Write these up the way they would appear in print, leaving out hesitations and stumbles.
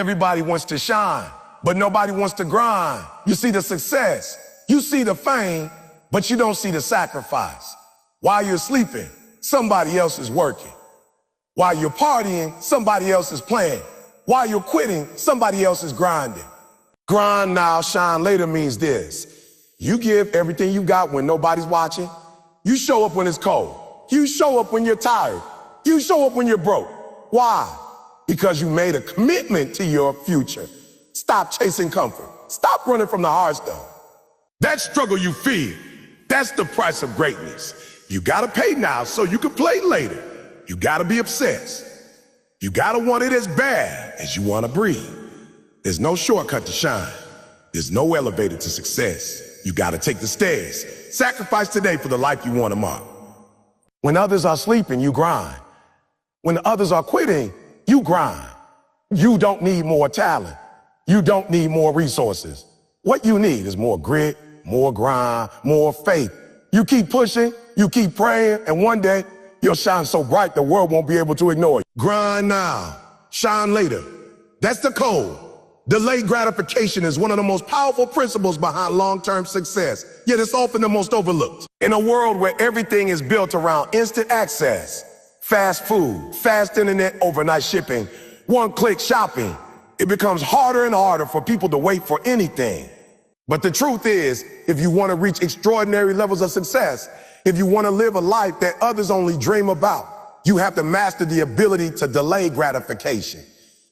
Everybody wants to shine, but nobody wants to grind. You see the success, you see the fame, but you don't see the sacrifice. While you're sleeping, somebody else is working. While you're partying, somebody else is playing. While you're quitting, somebody else is grinding. Grind now, shine later means this. You give everything you got when nobody's watching. You show up when it's cold. You show up when you're tired. You show up when you're broke. Why? Because you made a commitment to your future. Stop chasing comfort. Stop running from the hard stuff. That struggle you feel, that's the price of greatness. You gotta pay now so you can play later. You gotta be obsessed. You gotta want it as bad as you wanna breathe. There's no shortcut to shine. There's no elevator to success. You gotta take the stairs. Sacrifice today for the life you want tomorrow. When others are sleeping, you grind. When others are quitting, you grind. You don't need more talent. You don't need more resources. What you need is more grit, more grind, more faith. You keep pushing, you keep praying, and one day you'll shine so bright the world won't be able to ignore you. Grind now, shine later. That's the code. Delayed gratification is one of the most powerful principles behind long-term success, yet it's often the most overlooked. In a world where everything is built around instant access, fast food, fast internet, overnight shipping, one-click shopping, it becomes harder and harder for people to wait for anything. But the truth is, if you want to reach extraordinary levels of success, if you want to live a life that others only dream about, you have to master the ability to delay gratification.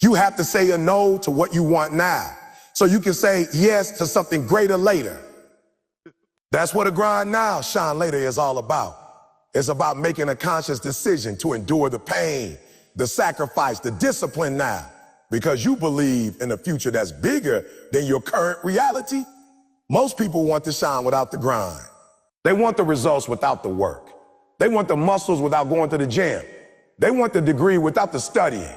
You have to say a no to what you want now, so you can say yes to something greater later. That's what a grind now, shine later is all about. It's about making a conscious decision to endure the pain, the sacrifice, the discipline now, because you believe in a future that's bigger than your current reality. Most people want to shine without the grind. They want the results without the work. They want the muscles without going to the gym. They want the degree without the studying.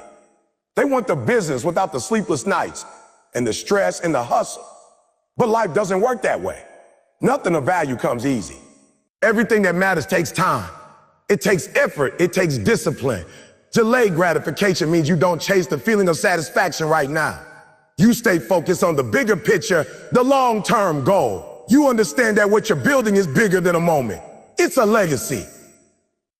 They want the business without the sleepless nights and the stress and the hustle. But life doesn't work that way. Nothing of value comes easy. Everything that matters takes time. It takes effort. It takes discipline. Delayed gratification means you don't chase the feeling of satisfaction right now. You stay focused on the bigger picture, the long-term goal. You understand that what you're building is bigger than a moment. It's a legacy.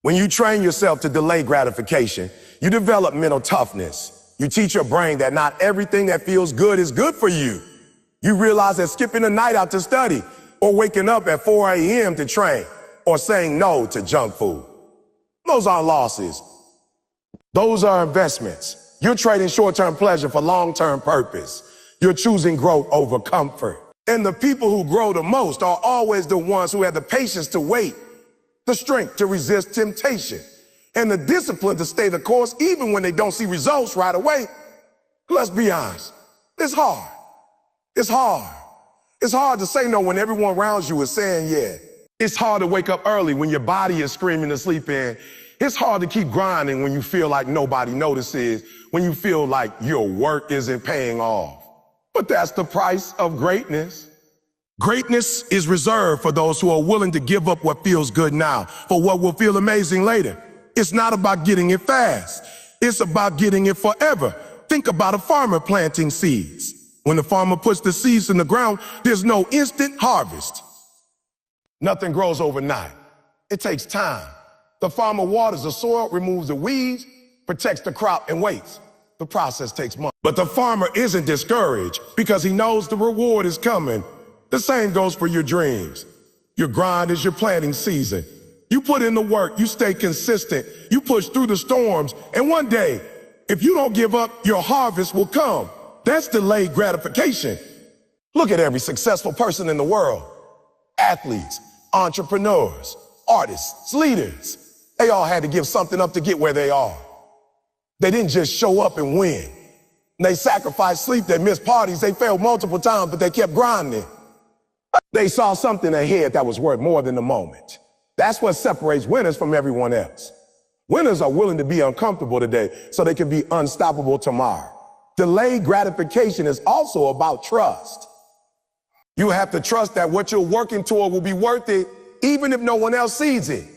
When you train yourself to delay gratification, you develop mental toughness. You teach your brain that not everything that feels good is good for you. You realize that skipping a night out to study, or waking up at 4 a.m. to train, or saying no to junk food, those aren't losses. Those are investments. You're trading short-term pleasure for long-term purpose. You're choosing growth over comfort. And the people who grow the most are always the ones who have the patience to wait, the strength to resist temptation, and the discipline to stay the course even when they don't see results right away. Let's be honest, it's hard. It's hard. It's hard to say no when everyone around you is saying yeah. It's hard to wake up early when your body is screaming to sleep in. It's hard to keep grinding when you feel like nobody notices, when you feel like your work isn't paying off. But that's the price of greatness. Greatness is reserved for those who are willing to give up what feels good now for what will feel amazing later. It's not about getting it fast. It's about getting it forever. Think about a farmer planting seeds. When the farmer puts the seeds in the ground, there's no instant harvest. Nothing grows overnight. It takes time. The farmer waters the soil, removes the weeds, protects the crop, and waits. The process takes months. But the farmer isn't discouraged because he knows the reward is coming. The same goes for your dreams. Your grind is your planting season. You put in the work, you stay consistent, you push through the storms, and one day, if you don't give up, your harvest will come. That's delayed gratification. Look at every successful person in the world. Athletes, entrepreneurs, artists, leaders. They all had to give something up to get where they are. They didn't just show up and win. They sacrificed sleep, they missed parties, they failed multiple times, but they kept grinding. They saw something ahead that was worth more than the moment. That's what separates winners from everyone else. Winners are willing to be uncomfortable today so they can be unstoppable tomorrow. Delayed gratification is also about trust. You have to trust that what you're working toward will be worth it, even if no one else sees it,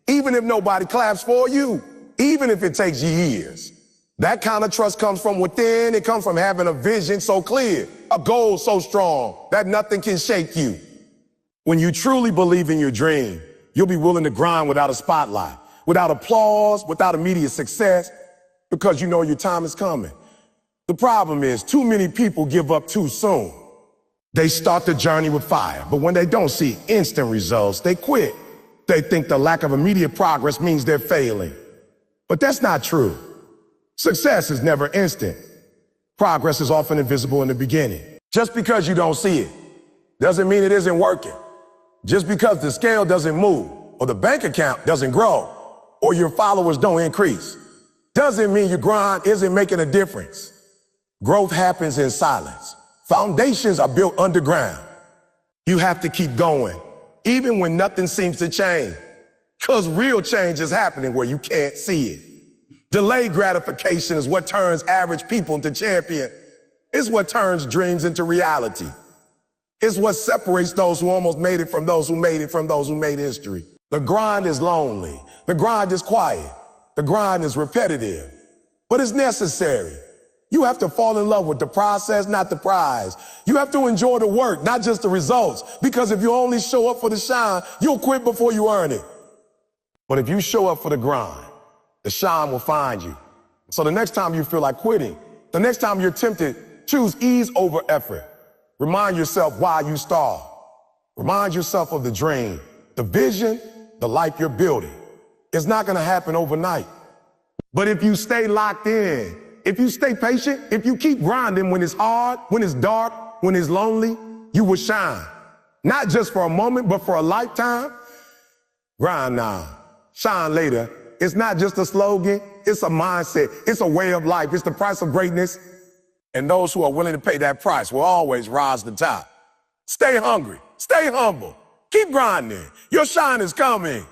even if nobody claps for you, even if it takes years. That kind of trust comes from within. It comes from having a vision so clear, a goal so strong that nothing can shake you. When you truly believe in your dream, you'll be willing to grind without a spotlight, without applause, without immediate success, because you know your time is coming. The problem is too many people give up too soon. They start the journey with fire, but when they don't see instant results, they quit. They think the lack of immediate progress means they're failing. But that's not true. Success is never instant. Progress is often invisible in the beginning. Just because you don't see it doesn't mean it isn't working. Just because the scale doesn't move, or the bank account doesn't grow, or your followers don't increase, doesn't mean your grind isn't making a difference. Growth happens in silence. Foundations are built underground. You have to keep going, even when nothing seems to change, because real change is happening where you can't see it. Delayed gratification is what turns average people into champions. It's what turns dreams into reality. It's what separates those who almost made it from those who made it from those who made history. The grind is lonely. The grind is quiet. The grind is repetitive, but it's necessary. You have to fall in love with the process, not the prize. You have to enjoy the work, not just the results, because if you only show up for the shine, you'll quit before you earn it. But if you show up for the grind, the shine will find you. So the next time you feel like quitting, the next time you're tempted, choose ease over effort. Remind yourself why you start. Remind yourself of the dream, the vision, the life you're building. It's not going to happen overnight. But if you stay locked in, if you stay patient, if you keep grinding when it's hard, when it's dark, when it's lonely, you will shine. Not just for a moment, but for a lifetime. Grind now, shine later. It's not just a slogan, it's a mindset, it's a way of life, it's the price of greatness. And those who are willing to pay that price will always rise to the top. Stay hungry, stay humble, keep grinding. Your shine is coming.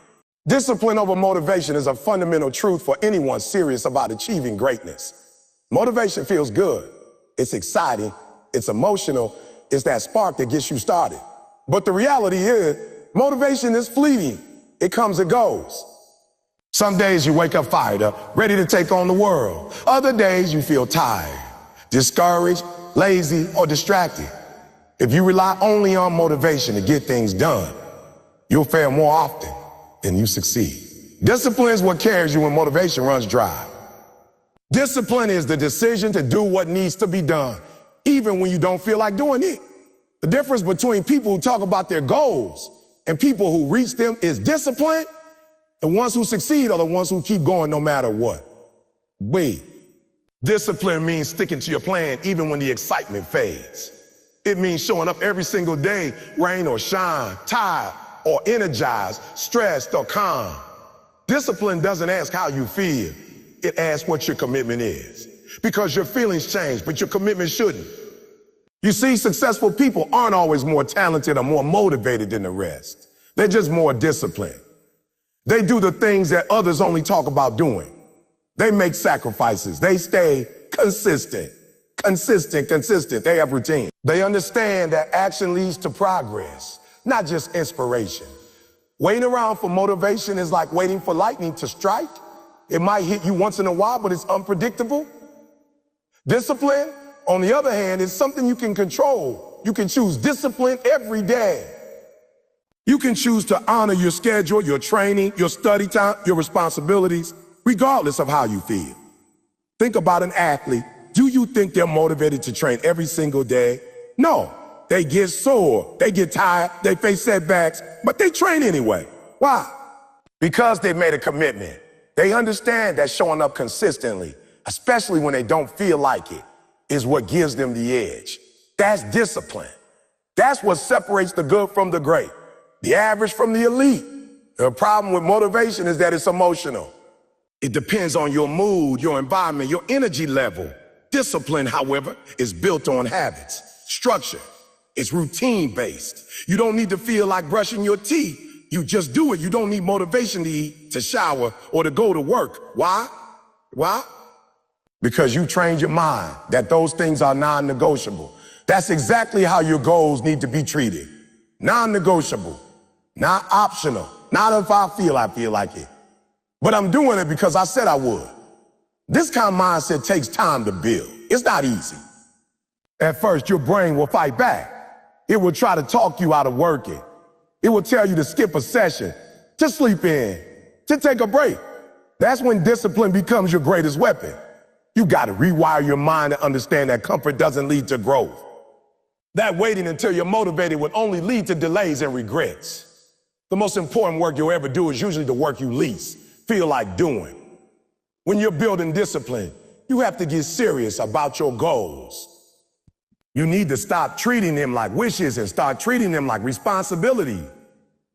Discipline over motivation is a fundamental truth for anyone serious about achieving greatness. Motivation feels good, it's exciting, it's emotional, it's that spark that gets you started. But the reality is, motivation is fleeting. It comes and goes. Some days you wake up fired up, ready to take on the world. Other days you feel tired, discouraged, lazy, or distracted. If you rely only on motivation to get things done, you'll fail more often than you succeed. Discipline is what carries you when motivation runs dry. Discipline is the decision to do what needs to be done, even when you don't feel like doing it. The difference between people who talk about their goals and people who reach them is discipline. The ones who succeed are the ones who keep going no matter what. Wait. Discipline means sticking to your plan even when the excitement fades. It means showing up every single day, rain or shine, tired or energized, stressed or calm. Discipline doesn't ask how you feel. It asks what your commitment is. Because your feelings change, but your commitment shouldn't. You see, successful people aren't always more talented or more motivated than the rest. They're just more disciplined. They do the things that others only talk about doing. They make sacrifices. They stay consistent. They have routine. They understand that action leads to progress, not just inspiration. Waiting around for motivation is like waiting for lightning to strike. It might hit you once in a while, but it's unpredictable. Discipline, on the other hand, is something you can control. You can choose discipline every day. You can choose to honor your schedule, your training, your study time, your responsibilities, regardless of how you feel. Think about an athlete. Do you think they're motivated to train every single day? No. They get sore, they get tired, they face setbacks, but they train anyway. Why? Because they made a commitment. They understand that showing up consistently, especially when they don't feel like it, is what gives them the edge. That's discipline. That's what separates the good from the great, the average from the elite. The problem with motivation is that it's emotional. It depends on your mood, your environment, your energy level. Discipline, however, is built on habits, structure. It's routine-based. You don't need to feel like brushing your teeth. You just do it. You don't need motivation to eat, to shower, or to go to work. Why? Why? Because you trained your mind that those things are non-negotiable. That's exactly how your goals need to be treated. Non-negotiable, not optional, not if I feel like it. But I'm doing it because I said I would. This kind of mindset takes time to build. It's not easy. At first, your brain will fight back. It will try to talk you out of working. It will tell you to skip a session, to sleep in, to take a break. That's when discipline becomes your greatest weapon. You got to rewire your mind to understand that comfort doesn't lead to growth. That waiting until you're motivated would only lead to delays and regrets. The most important work you'll ever do is usually the work you least feel like doing. When you're building discipline, you have to get serious about your goals. You need to stop treating them like wishes and start treating them like responsibility.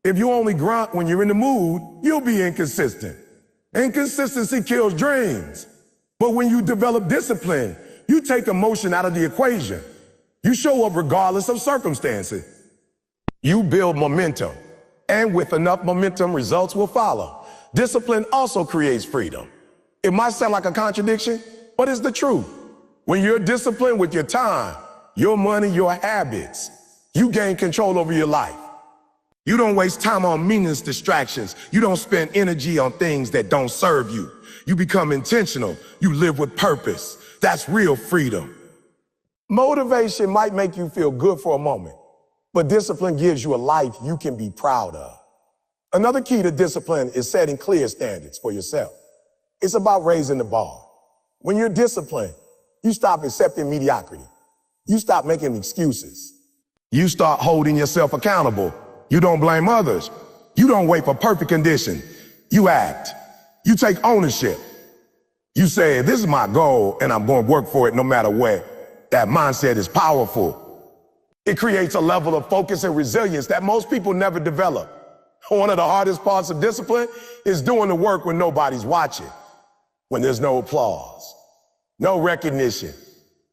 If you only grunt when you're in the mood, you'll be inconsistent. Inconsistency kills dreams. But when you develop discipline, you take emotion out of the equation. You show up regardless of circumstances. You build momentum. And with enough momentum, results will follow. Discipline also creates freedom. It might sound like a contradiction, but it's the truth. When you're disciplined with your time, your money, your habits, you gain control over your life. You don't waste time on meaningless distractions. You don't spend energy on things that don't serve you. You become intentional. You live with purpose. That's real freedom. Motivation might make you feel good for a moment, but discipline gives you a life you can be proud of. Another key to discipline is setting clear standards for yourself. It's about raising the bar. When you're disciplined, you stop accepting mediocrity. You stop making excuses. You start holding yourself accountable. You don't blame others. You don't wait for perfect conditions. You act. You take ownership. You say, this is my goal and I'm going to work for it no matter what. That mindset is powerful. It creates a level of focus and resilience that most people never develop. One of the hardest parts of discipline is doing the work when nobody's watching, when there's no applause, no recognition,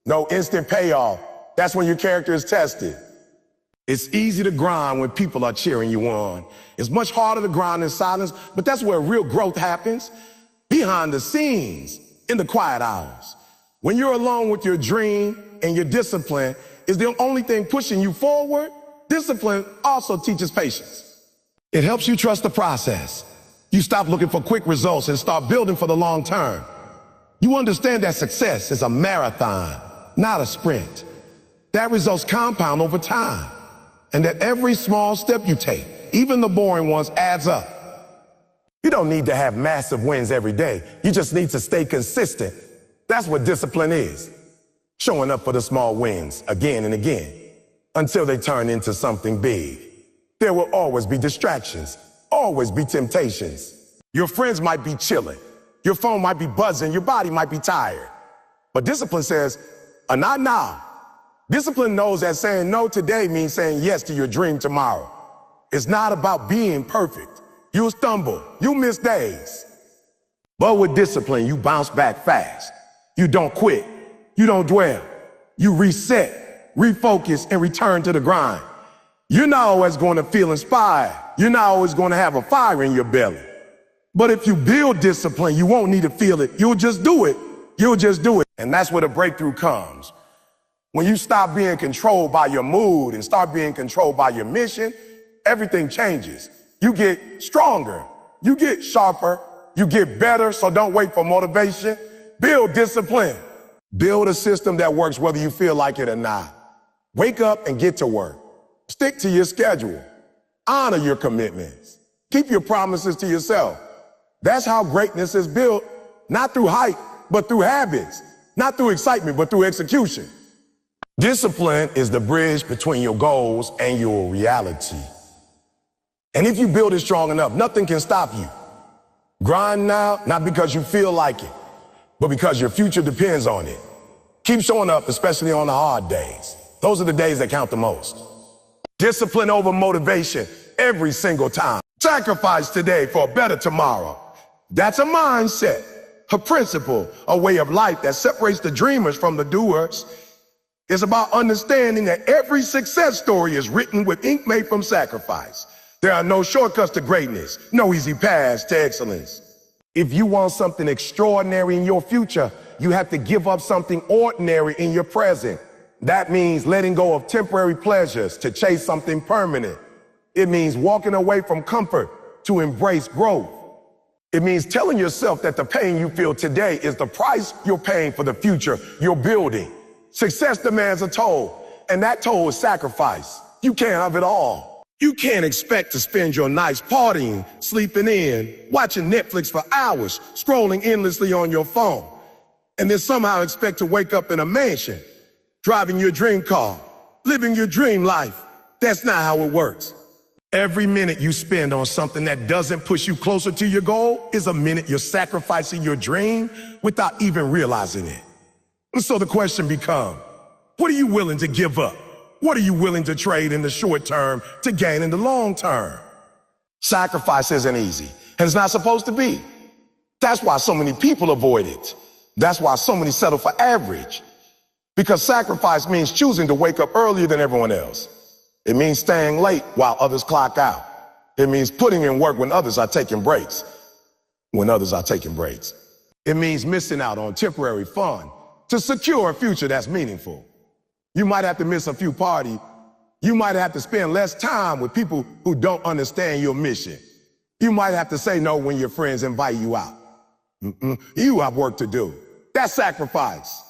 no instant payoff. That's when your character is tested. It's easy to grind when people are cheering you on. It's much harder to grind in silence, but that's where real growth happens, behind the scenes, in the quiet hours. When you're alone with your dream and your discipline is the only thing pushing you forward, discipline also teaches patience. It helps you trust the process. You stop looking for quick results and start building for the long term. You understand that success is a marathon, not a sprint. That results compound over time. And that every small step you take, even the boring ones, adds up. You don't need to have massive wins every day. You just need to stay consistent. That's what discipline is. Showing up for the small wins again and again until they turn into something big. There will always be distractions, always be temptations. Your friends might be chilling. Your phone might be buzzing. Your body might be tired. But discipline says, not now. Discipline knows that saying no today means saying yes to your dream tomorrow. It's not about being perfect. You'll stumble. You'll miss days. But with discipline, you bounce back fast. You don't quit. You don't dwell. You reset, refocus, and return to the grind. You're not always going to feel inspired. You're not always going to have a fire in your belly. But if you build discipline, you won't need to feel it. You'll just do it. You'll just do it. And that's where the breakthrough comes. When you stop being controlled by your mood and start being controlled by your mission, everything changes. You get stronger. You get sharper. You get better. So don't wait for motivation. Build discipline. Build a system that works whether you feel like it or not. Wake up and get to work. Stick to your schedule. Honor your commitments. Keep your promises to yourself. That's how greatness is built, not through hype, but through habits. Not through excitement, but through execution. Discipline is the bridge between your goals and your reality. And if you build it strong enough, nothing can stop you. Grind now, not because you feel like it, but because your future depends on it. Keep showing up, especially on the hard days. Those are the days that count the most. Discipline over motivation every single time. Sacrifice today for a better tomorrow. That's a mindset, a principle, a way of life that separates the dreamers from the doers. It's about understanding that every success story is written with ink made from sacrifice. There are no shortcuts to greatness, no easy paths to excellence. If you want something extraordinary in your future, you have to give up something ordinary in your present. That means letting go of temporary pleasures to chase something permanent. It means walking away from comfort to embrace growth. It means telling yourself that the pain you feel today is the price you're paying for the future you're building. Success demands a toll, and that toll is sacrifice. You can't have it all. You can't expect to spend your nights partying, sleeping in, watching Netflix for hours, scrolling endlessly on your phone, and then somehow expect to wake up in a mansion, driving your dream car, living your dream life. That's not how it works. Every minute you spend on something that doesn't push you closer to your goal is a minute you're sacrificing your dream without even realizing it. And so the question becomes, what are you willing to give up? What are you willing to trade in the short term to gain in the long term? Sacrifice isn't easy, and it's not supposed to be. That's why so many people avoid it. That's why so many settle for average. Because sacrifice means choosing to wake up earlier than everyone else. It means staying late while others clock out. It means putting in work when others are taking breaks. It means missing out on temporary fun to secure a future that's meaningful. You might have to miss a few parties. You might have to spend less time with people who don't understand your mission. You might have to say no when your friends invite you out. You have work to do. That's sacrifice.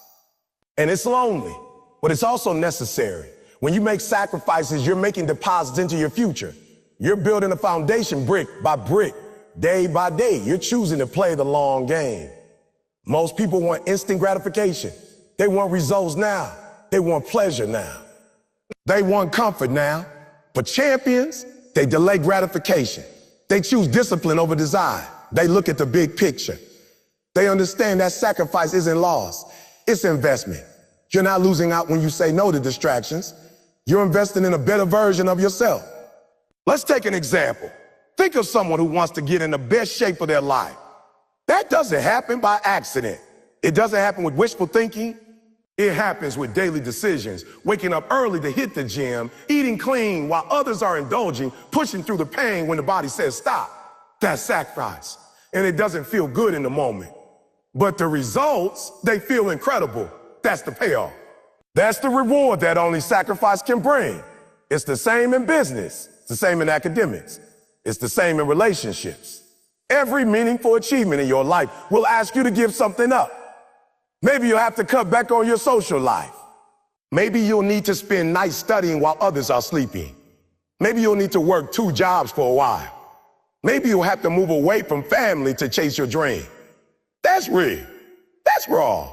And it's lonely, but it's also necessary. When you make sacrifices, you're making deposits into your future. You're building a foundation brick by brick, day by day. You're choosing to play the long game. Most people want instant gratification. They want results now. They want pleasure now. They want comfort now. But champions, they delay gratification. They choose discipline over desire. They look at the big picture. They understand that sacrifice isn't loss. It's investment. You're not losing out when you say no to distractions. You're investing in a better version of yourself. Let's take an example. Think of someone who wants to get in the best shape of their life. That doesn't happen by accident. It doesn't happen with wishful thinking. It happens with daily decisions, waking up early to hit the gym, eating clean while others are indulging, pushing through the pain when the body says stop. That's sacrifice. And it doesn't feel good in the moment. But the results, they feel incredible. That's the payoff. That's the reward that only sacrifice can bring. It's the same in business. It's the same in academics. It's the same in relationships. Every meaningful achievement in your life will ask you to give something up. Maybe you'll have to cut back on your social life. Maybe you'll need to spend nights studying while others are sleeping. Maybe you'll need to work 2 jobs for a while. Maybe you'll have to move away from family to chase your dream. That's real. That's raw.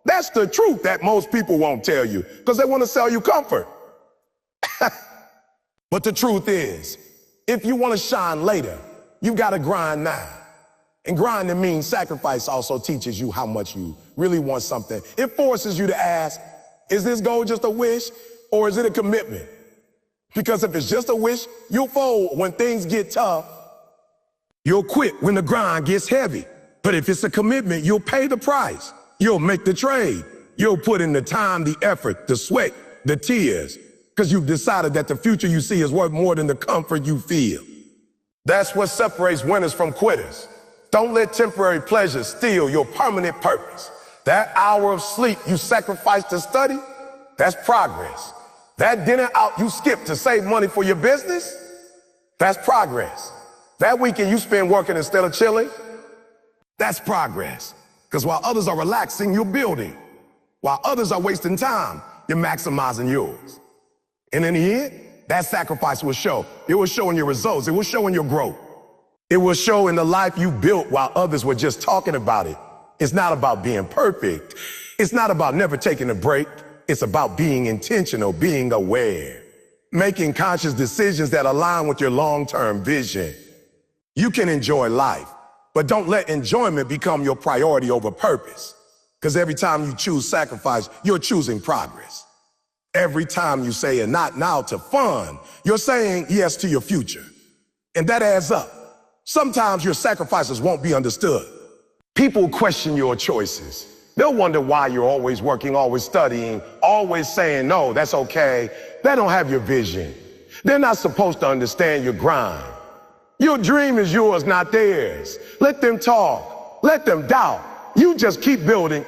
That's the truth that most people won't tell you because they want to sell you comfort. But the truth is, if you want to shine later, you've got to grind now. And grinding means sacrifice also teaches you how much you really want something. It forces you to ask, is this goal just a wish or is it a commitment? Because if it's just a wish, you'll fold when things get tough. You'll quit when the grind gets heavy. But if it's a commitment, you'll pay the price. You'll make the trade. You'll put in the time, the effort, the sweat, the tears, because you've decided that the future you see is worth more than the comfort you feel. That's what separates winners from quitters. Don't let temporary pleasures steal your permanent purpose. That hour of sleep you sacrificed to study, that's progress. That dinner out you skipped to save money for your business, that's progress. That weekend you spend working instead of chilling, that's progress. Because while others are relaxing, you're building. While others are wasting time, you're maximizing yours. And in the end, that sacrifice will show. It will show in your results. It will show in your growth. It will show in the life you built while others were just talking about it. It's not about being perfect. It's not about never taking a break. It's about being intentional, being aware, making conscious decisions that align with your long-term vision. You can enjoy life, but don't let enjoyment become your priority over purpose. Because every time you choose sacrifice, you're choosing progress. Every time you say a not now to fun, you're saying yes to your future. And that adds up. Sometimes your sacrifices won't be understood. People question your choices. They'll wonder why you're always working, always studying, always saying, no, that's okay. They don't have your vision. They're not supposed to understand your grind. Your dream is yours, not theirs. Let them talk. Let them doubt. You just keep building.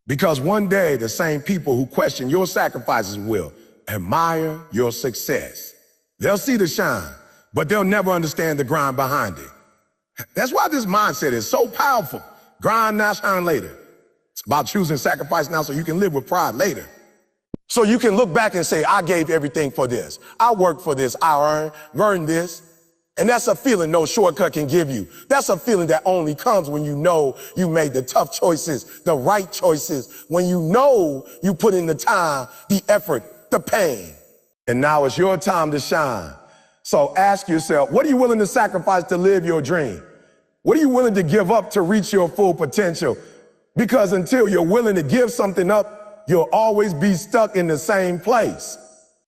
Because one day, the same people who question your sacrifices will admire your success. They'll see the shine, but they'll never understand the grind behind it. That's why this mindset is so powerful. Grind now, shine later. It's about choosing sacrifice now so you can live with pride later. So you can look back and say, I gave everything for this. I worked for this. I earned this. And that's a feeling no shortcut can give you. That's a feeling that only comes when you know you made the tough choices, the right choices, when you know you put in the time, the effort, the pain. And now it's your time to shine. So ask yourself, what are you willing to sacrifice to live your dream? What are you willing to give up to reach your full potential? Because until you're willing to give something up, you'll always be stuck in the same place.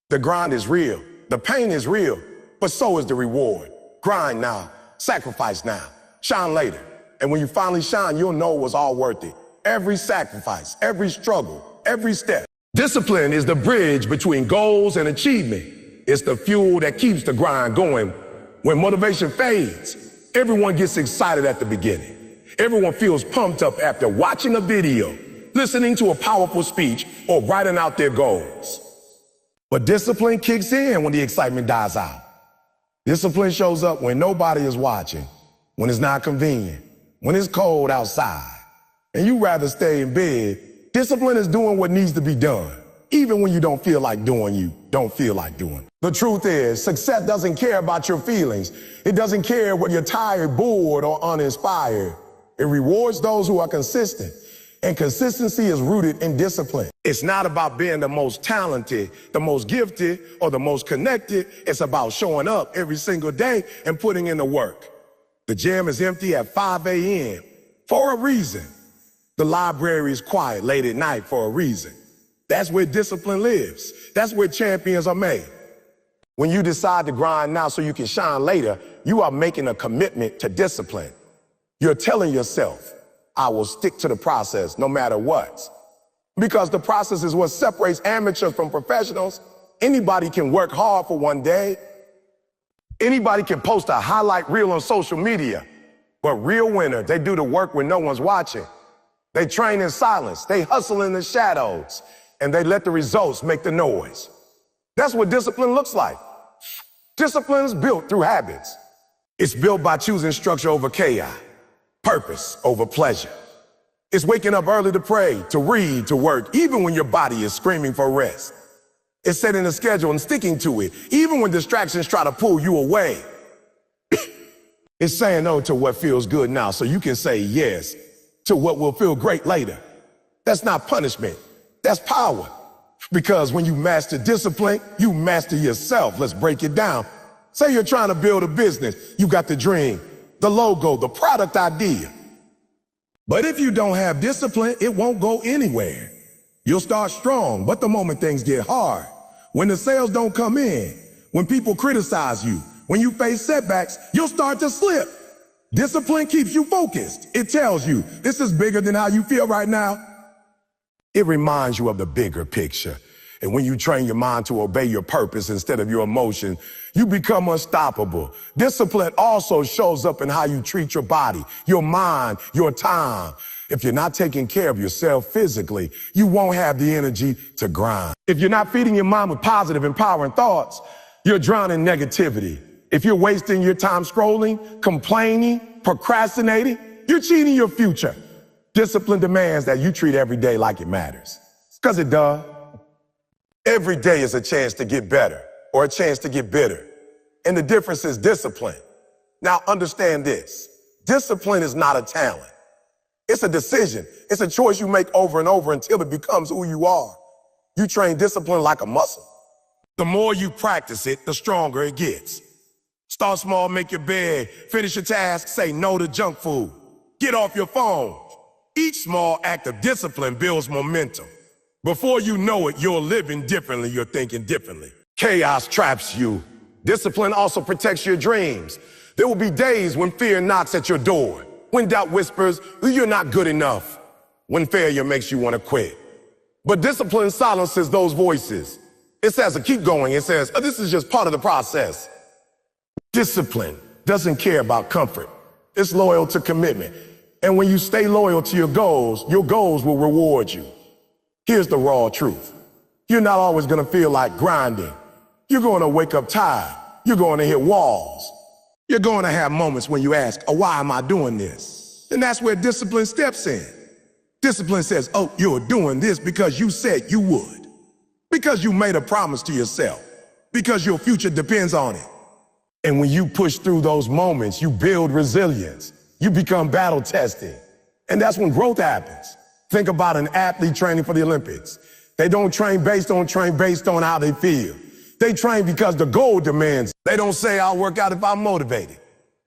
The grind is real. The pain is real, but so is the reward. Grind now, sacrifice now, shine later. And when you finally shine, you'll know it was all worth it. Every sacrifice, every struggle, every step. Discipline is the bridge between goals and achievement. It's the fuel that keeps the grind going. When motivation fades, everyone gets excited at the beginning. Everyone feels pumped up after watching a video, listening to a powerful speech, or writing out their goals. But discipline kicks in when the excitement dies out. Discipline shows up when nobody is watching, when it's not convenient, when it's cold outside, and you rather stay in bed. Discipline is doing what needs to be done, even when you don't feel like doing. The truth is, success doesn't care about your feelings. It doesn't care whether you're tired, bored, or uninspired. It rewards those who are consistent. And consistency is rooted in discipline. It's not about being the most talented, the most gifted, or the most connected. It's about showing up every single day and putting in the work. The gym is empty at 5 a.m. for a reason. The library is quiet late at night for a reason. That's where discipline lives. That's where champions are made. When you decide to grind now so you can shine later, you are making a commitment to discipline. You're telling yourself, I will stick to the process no matter what. Because the process is what separates amateurs from professionals. Anybody can work hard for one day. Anybody can post a highlight reel on social media. But real winners, they do the work when no one's watching. They train in silence. They hustle in the shadows. And they let the results make the noise. That's what discipline looks like. Discipline is built through habits. It's built by choosing structure over chaos. Purpose over pleasure. It's waking up early to pray, to read, to work, even when your body is screaming for rest. It's setting a schedule and sticking to it, even when distractions try to pull you away. It's saying no to what feels good now so you can say yes to what will feel great later. That's not punishment. That's power. Because when you master discipline, you master yourself. Let's break it down. Say you're trying to build a business. You got the dream, the logo, the product idea. But if you don't have discipline, it won't go anywhere. You'll start strong, but the moment things get hard, when the sales don't come in, when people criticize you, when you face setbacks, you'll start to slip. Discipline keeps you focused. It tells you this is bigger than how you feel right now. It reminds you of the bigger picture. And when you train your mind to obey your purpose instead of your emotion, you become unstoppable. Discipline also shows up in how you treat your body, your mind, your time. If you're not taking care of yourself physically, you won't have the energy to grind. If you're not feeding your mind with positive, empowering thoughts, you're drowning in negativity. If you're wasting your time scrolling, complaining, procrastinating, you're cheating your future. Discipline demands that you treat every day like it matters. Because it does. Every day is a chance to get better or a chance to get bitter. And the difference is discipline. Now understand this. Discipline is not a talent. It's a decision. It's a choice you make over and over until it becomes who you are. You train discipline like a muscle. The more you practice it, the stronger it gets. Start small, make your bed, finish your task, say no to junk food. Get off your phone. Each small act of discipline builds momentum. Before you know it, you're living differently, you're thinking differently. Chaos traps you. Discipline also protects your dreams. There will be days when fear knocks at your door, when doubt whispers, you're not good enough, when failure makes you want to quit. But discipline silences those voices. It says, keep going. It says, this is just part of the process. Discipline doesn't care about comfort. It's loyal to commitment. And when you stay loyal to your goals will reward you. Here's the raw truth. You're not always going to feel like grinding. You're going to wake up tired. You're going to hit walls. You're going to have moments when you ask, oh, why am I doing this? And that's where discipline steps in. Discipline says, oh, you're doing this because you said you would, because you made a promise to yourself, because your future depends on it. And when you push through those moments, you build resilience. You become battle tested. And that's when growth happens. Think about an athlete training for the Olympics. They don't train based on how they feel. They train because the goal demands. They don't say, I'll work out if I'm motivated.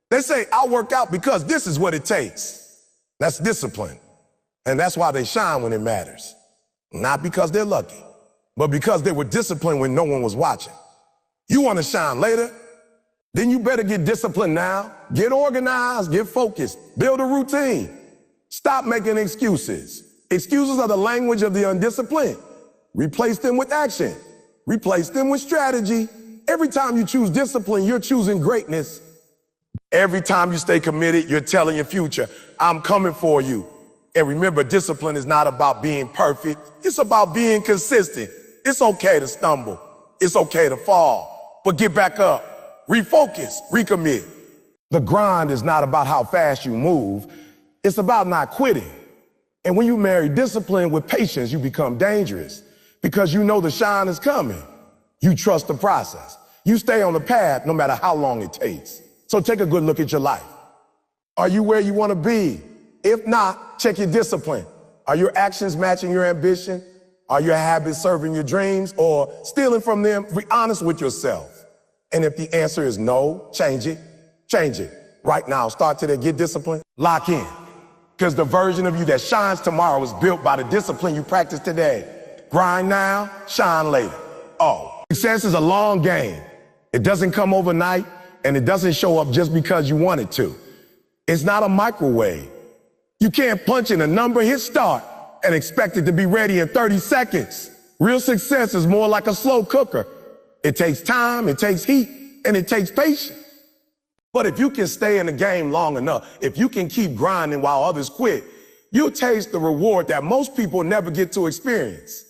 They say, I'll work out because this is what it takes. That's discipline. And that's why they shine when it matters. Not because they're lucky, but because they were disciplined when no one was watching. You want to shine later? Then you better get disciplined now. Get organized, get focused, build a routine. Stop making excuses. Excuses are the language of the undisciplined. Replace them with action. Replace them with strategy. Every time you choose discipline, you're choosing greatness. Every time you stay committed, you're telling your future, I'm coming for you. And remember, discipline is not about being perfect. It's about being consistent. It's okay to stumble. It's okay to fall. But get back up. Refocus. Recommit. The grind is not about how fast you move. It's about not quitting. And when you marry discipline with patience, you become dangerous because you know the shine is coming. You trust the process. You stay on the path no matter how long it takes. So take a good look at your life. Are you where you want to be? If not, check your discipline. Are your actions matching your ambition? Are your habits serving your dreams or stealing from them? Be honest with yourself. And if the answer is no, change it. Change it. Right now, start today, get disciplined, lock in. Because the version of you that shines tomorrow is built by the discipline you practice today. Grind now, shine later. Oh, success is a long game. It doesn't come overnight, and it doesn't show up just because you want it to. It's not a microwave. You can't punch in a number, hit start, and expect it to be ready in 30 seconds. Real success is more like a slow cooker. It takes time, it takes heat, and it takes patience. But if you can stay in the game long enough, if you can keep grinding while others quit, you'll taste the reward that most people never get to experience.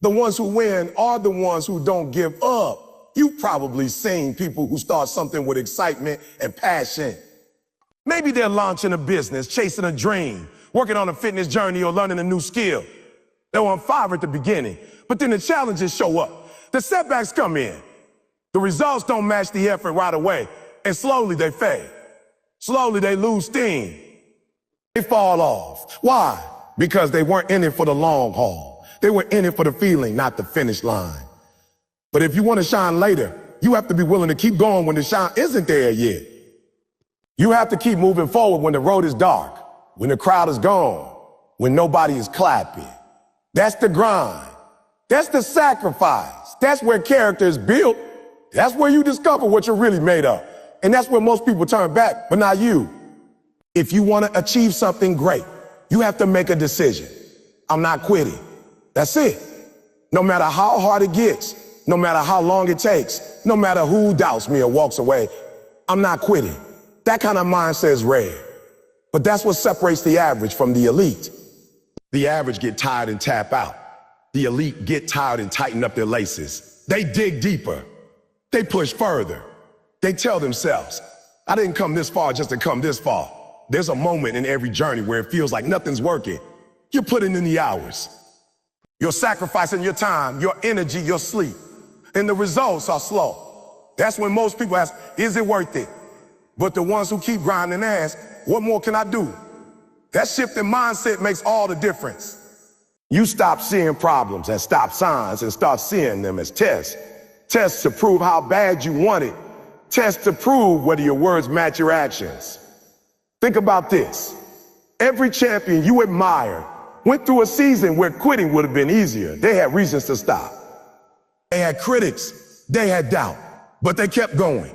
The ones who win are the ones who don't give up. You've probably seen people who start something with excitement and passion. Maybe they're launching a business, chasing a dream, working on a fitness journey or learning a new skill. They were on fire at the beginning, but then the challenges show up. The setbacks come in. The results don't match the effort right away, and slowly they fade. Slowly they lose steam. They fall off. Why? Because they weren't in it for the long haul. They were in it for the feeling, not the finish line. But if you want to shine later, you have to be willing to keep going when the shine isn't there yet. You have to keep moving forward when the road is dark, when the crowd is gone, when nobody is clapping. That's the grind. That's the sacrifice. That's where character is built. That's where you discover what you're really made of. And that's where most people turn back, but not you. If you want to achieve something great, you have to make a decision. I'm not quitting. That's it. No matter how hard it gets, no matter how long it takes, no matter who doubts me or walks away, I'm not quitting. That kind of mindset is rare. But that's what separates the average from the elite. The average get tired and tap out. The elite get tired and tighten up their laces. They dig deeper. They push further. They tell themselves, I didn't come this far just to come this far. There's a moment in every journey where it feels like nothing's working. You're putting in the hours. You're sacrificing your time, your energy, your sleep. And the results are slow. That's when most people ask, is it worth it? But the ones who keep grinding ask, what more can I do? That shift in mindset makes all the difference. You stop seeing problems as stop signs and start seeing them as tests. Tests to prove how bad you want it. Tests to prove whether your words match your actions. Think about this. Every champion you admire went through a season where quitting would have been easier. They had reasons to stop. They had critics. They had doubt. But they kept going.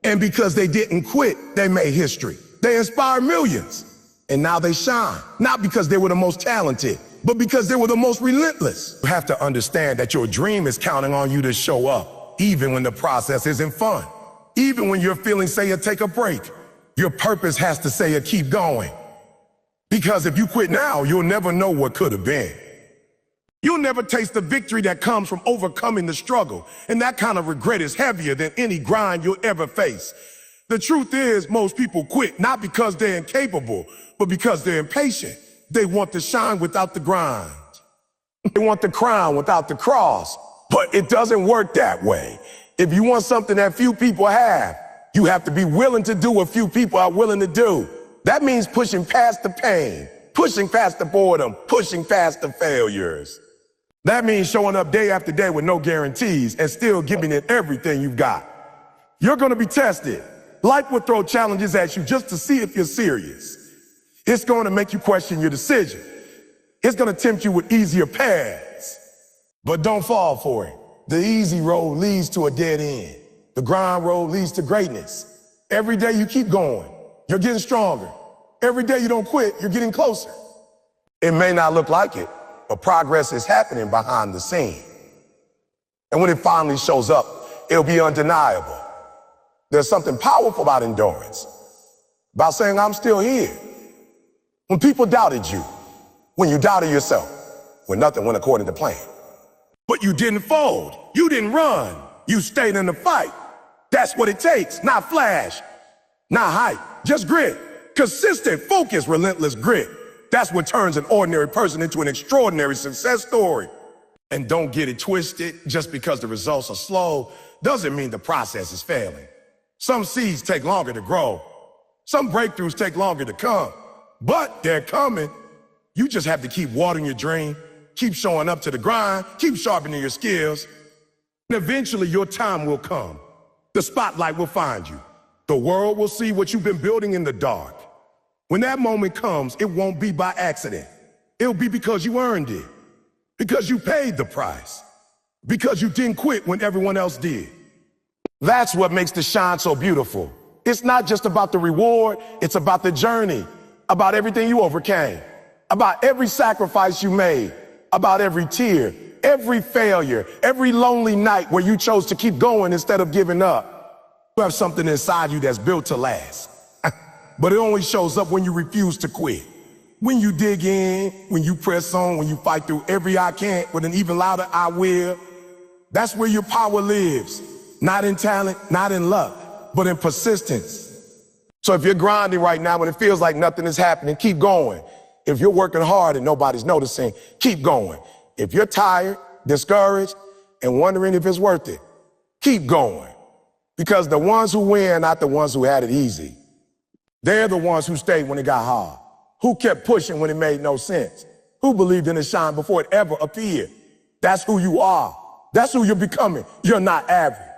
And because they didn't quit, they made history. They inspired millions. And now they shine. Not because they were the most talented, but because they were the most relentless. You have to understand that your dream is counting on you to show up, even when the process isn't fun. Even when your feelings say you take a break, your purpose has to say you keep going. Because if you quit now, you'll never know what could have been. You'll never taste the victory that comes from overcoming the struggle. And that kind of regret is heavier than any grind you'll ever face. The truth is, most people quit not because they're incapable, but because they're impatient. They want to shine without the grind. They want the crown without the cross. But it doesn't work that way. If you want something that few people have, you have to be willing to do what few people are willing to do. That means pushing past the pain, pushing past the boredom, pushing past the failures. That means showing up day after day with no guarantees and still giving it everything you've got. You're going to be tested. Life will throw challenges at you just to see if you're serious. It's going to make you question your decision. It's going to tempt you with easier paths. But don't fall for it. The easy road leads to a dead end. The grind road leads to greatness. Every day you keep going, you're getting stronger. Every day you don't quit, you're getting closer. It may not look like it, but progress is happening behind the scene. And when it finally shows up, it'll be undeniable. There's something powerful about endurance, about saying, I'm still here. When people doubted you, when you doubted yourself, when nothing went according to plan. But you didn't fold, you didn't run, you stayed in the fight. That's what it takes, not flash, not hype, just grit. Consistent, focused, relentless grit. That's what turns an ordinary person into an extraordinary success story. And don't get it twisted, just because the results are slow doesn't mean the process is failing. Some seeds take longer to grow. Some breakthroughs take longer to come, but they're coming. You just have to keep watering your dream, keep showing up to the grind, keep sharpening your skills, and eventually your time will come. The spotlight will find you. The world will see what you've been building in the dark. When that moment comes, it won't be by accident. It'll be because you earned it, because you paid the price, because you didn't quit when everyone else did. That's what makes the shine so beautiful. It's not just about the reward, it's about the journey, about everything you overcame, about every sacrifice you made, about every tear, every failure, every lonely night where you chose to keep going instead of giving up. You have something inside you that's built to last. But it only shows up when you refuse to quit. When you dig in, when you press on, when you fight through every I can't with an even louder I will. That's where your power lives. Not in talent, not in luck, but in persistence. So if you're grinding right now and it feels like nothing is happening, keep going. If you're working hard and nobody's noticing, keep going. If you're tired, discouraged, and wondering if it's worth it, keep going. Because the ones who win are not the ones who had it easy. They're the ones who stayed when it got hard, who kept pushing when it made no sense, who believed in the shine before it ever appeared. That's who you are. That's who you're becoming. You're not average.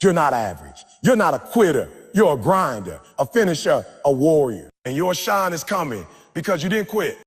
You're not average. You're not a quitter. You're a grinder, a finisher, a warrior. And your shine is coming because you didn't quit.